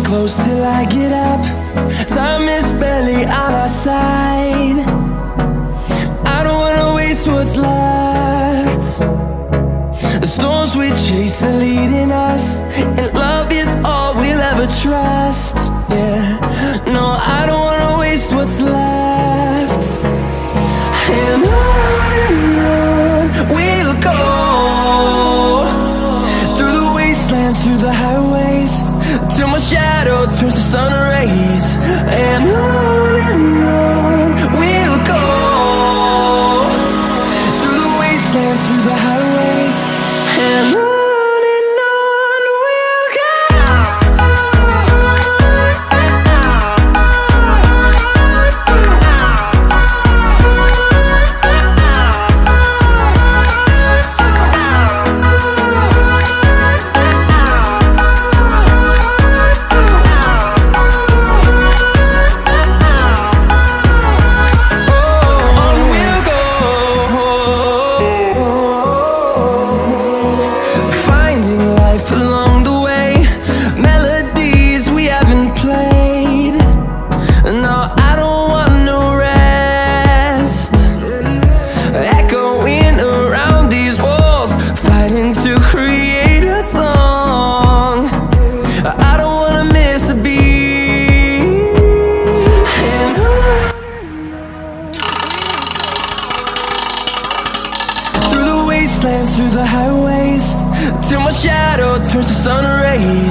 close till I get up. Time is barely on our side. I don't wanna waste what's left. The storms we chase are leading us, and love is all we'll ever trust. Yeah, no, I don't wanna waste what's left. And on we'll go, through the wastelands, through the highways, till my shadow turns to sun rays. And on we'll go, through the wastelands, through the highways, and on we'll go. Along the way, melodies we haven't played. No, I don't want no rest. Echoing around these walls, fighting to create a song. I don't wanna miss a beat. And through the wastelands, through the highways, till my shadow turns to sun rays.